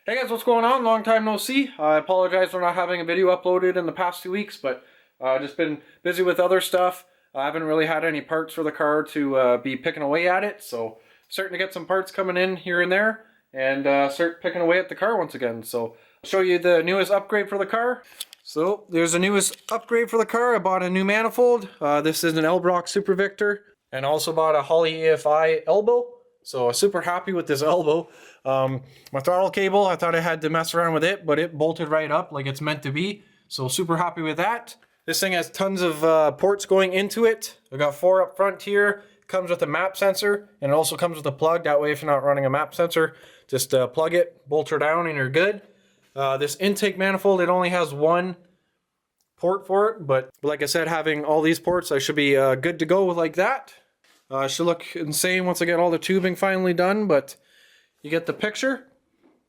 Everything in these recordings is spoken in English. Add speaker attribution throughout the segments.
Speaker 1: Hey guys, what's going on? Long time no see. I apologize for not having a video uploaded in the past 2 weeks, but just been busy with other stuff. I haven't really had any parts for the car to be picking away at it, so starting to get some parts coming in here and there, and start picking away at the car once again. So I'll show you the newest upgrade for the car. So there's the newest upgrade for the car. I bought a new manifold. This is an Erbrock Super Victor, and also bought a Holley EFI elbow. So I'm super happy with this elbow. My throttle cable, I thought I had to mess around with it, but it bolted right up like it's meant to be. So super happy with that. This thing has tons of ports going into it. I got 4 up front here. Comes with a map sensor, and it also comes with a plug. That way, if you're not running a map sensor, just plug it, bolt her down, and you're good. This intake manifold, it only has 1 port for it, but like I said, having all these ports, I should be good to go like that. Should look insane once I get all the tubing finally done, but you get the picture.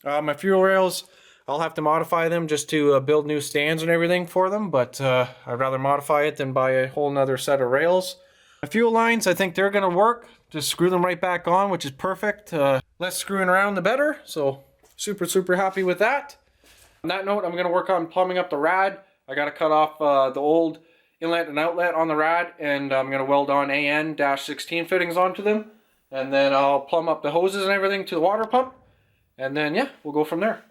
Speaker 1: My fuel rails, I'll have to modify them just to build new stands and everything for them, but I'd rather modify it than buy a whole nother set of rails. My fuel lines, I think they're going to work. Just screw them right back on, which is perfect. Less screwing around, the better. So super happy with that. On that note, I'm going to work on plumbing up the rad. I got to cut off the old inlet and outlet on the rad, and I'm going to weld on AN-16 fittings onto them, and then I'll plumb up the hoses and everything to the water pump, and then yeah, we'll go from there.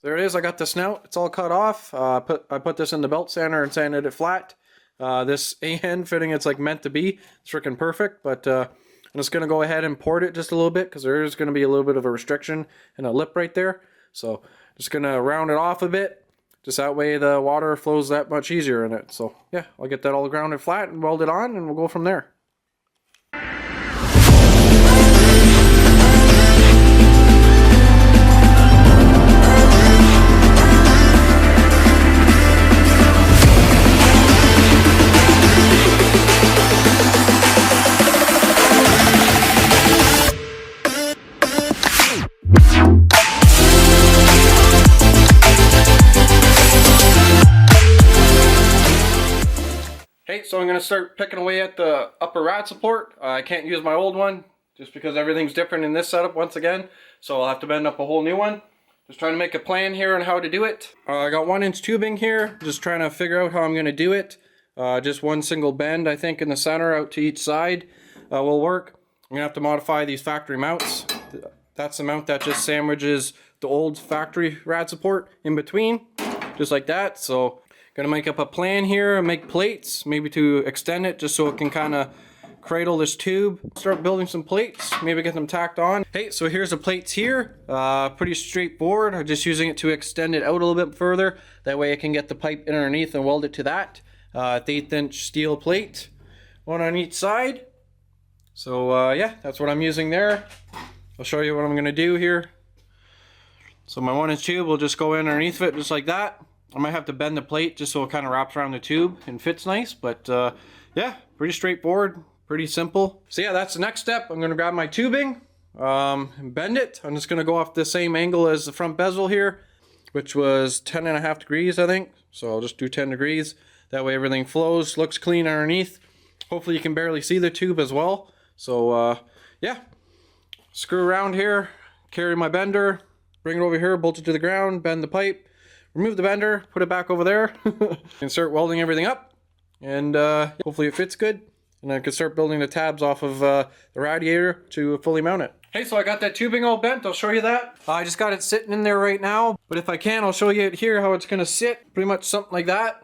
Speaker 1: There it is. I got the snout, it's all cut off. I put this in the belt sander and sanded it flat. This AN fitting, it's like meant to be. It's freaking perfect, but I'm just going to go ahead and port it just a little bit because there is going to be a little bit of a restriction and a lip right there. So just going to round it off a bit. Just that way the water flows that much easier in it. So yeah, I'll get that all grounded flat and weld it on, and we'll go from there. So I'm going to start picking away at the upper rad support. I can't use my old one just because everything's different in this setup once again. So I'll have to bend up a whole new one. Just trying to make a plan here on how to do it. I got 1-inch tubing here. Just trying to figure out how I'm going to do it. Just one single bend, I think, in the center out to each side will work. I'm going to have to modify these factory mounts. That's the mount that just sandwiches the old factory rad support in between. Just like that. So gonna make up a plan here and make plates, maybe to extend it just so it can kind of cradle this tube. Start building some plates, maybe get them tacked on. Hey, so here's the plates here. Pretty straightforward. I'm just using it to extend it out a little bit further. That way I can get the pipe in underneath and weld it to that. It's 1/8-inch steel plate, one on each side. So yeah, that's what I'm using there. I'll show you what I'm gonna do here. So my 1-inch tube will just go in underneath of it just like that. I might have to bend the plate just so it kind of wraps around the tube and fits nice, but yeah, pretty straightforward, pretty simple. So yeah, that's the next step. I'm going to grab my tubing and bend it. I'm just going to go off the same angle as the front bezel here, which was 10.5 degrees, I think. So I'll just do 10 degrees. That way everything flows, looks clean underneath. Hopefully you can barely see the tube as well. So yeah, screw around here, carry my bender, bring it over here, bolt it to the ground, bend the pipe. Remove the bender, put it back over there, and start welding everything up. And hopefully it fits good. And I can start building the tabs off of the radiator to fully mount it. Hey, so I got that tubing all bent. I'll show you that. I just got it sitting in there right now. But if I can, I'll show you it here, how it's going to sit. Pretty much something like that.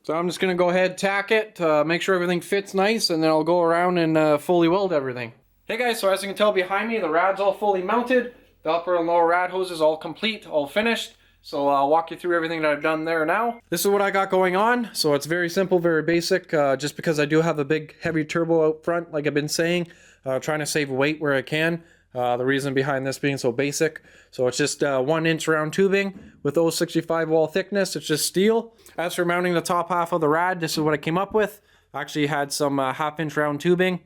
Speaker 1: So I'm just going to go ahead, tack it, make sure everything fits nice, and then I'll go around and fully weld everything. Hey guys, so as you can tell behind me, the rad's all fully mounted. The upper and lower rad hose is all complete, all finished. So I'll walk you through everything that I've done there now. This is what I got going on. So it's very simple, very basic, just because I do have a big heavy turbo out front, like I've been saying, trying to save weight where I can. The reason behind this being so basic. So it's just 1-inch round tubing with 0.65 wall thickness. It's just steel. As for mounting the top half of the rad, this is what I came up with. I actually had some 1/2-inch round tubing.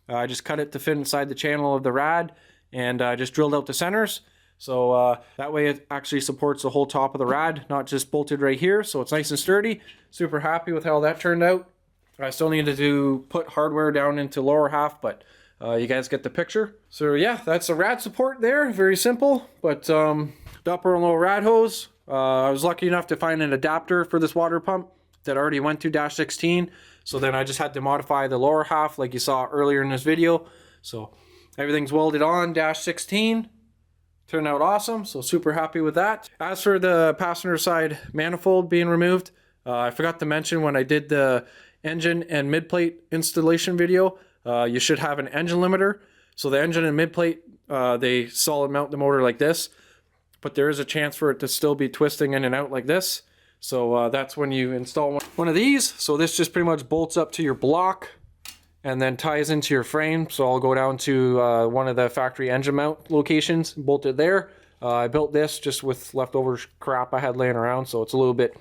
Speaker 1: I just cut it to fit inside the channel of the rad, and just drilled out the centers. So that way it actually supports the whole top of the rad, not just bolted right here. So it's nice and sturdy. Super happy with how that turned out. I still needed to put hardware down into lower half, but you guys get the picture. So yeah, that's the rad support there. Very simple, but the upper and lower rad hose. I was lucky enough to find an adapter for this water pump that already went to dash 16. So then I just had to modify the lower half like you saw earlier in this video. So everything's welded on dash 16. Turned out awesome, so super happy with that. As for the passenger side manifold being removed, I forgot to mention when I did the engine and mid plate installation video, you should have an engine limiter. So the engine and mid plate, they solid mount the motor like this, but there is a chance for it to still be twisting in and out like this. So that's when you install one of these. So this just pretty much bolts up to your block and then ties into your frame. So I'll go down to one of the factory engine mount locations, bolt it there. I built this just with leftover crap I had laying around, so it's a little bit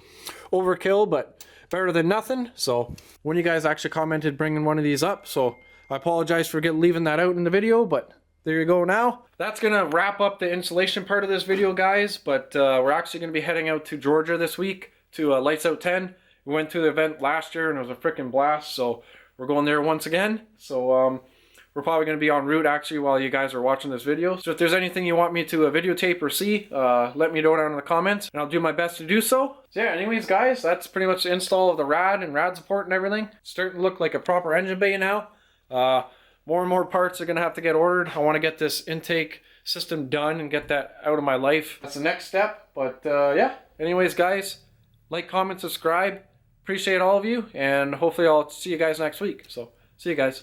Speaker 1: overkill, but better than nothing. So when you guys actually commented bringing one of these up, so I apologize for leaving that out in the video, but there you go now. That's gonna wrap up the installation part of this video, guys, but we're actually gonna be heading out to Georgia this week to Lights Out 10. We went to the event last year and it was a freaking blast, so we're going there once again. So we're probably going to be en route actually while you guys are watching this video. So if there's anything you want me to videotape or see, let me know down in the comments and I'll do my best to do so. So yeah, anyways guys, that's pretty much the install of the rad and rad support and everything. It's starting to look like a proper engine bay now. More and more parts are going to have to get ordered. I want to get this intake system done and get that out of my life. That's the next step. But yeah, anyways guys, like, comment, subscribe. Appreciate all of you, and hopefully I'll see you guys next week. So, see you guys.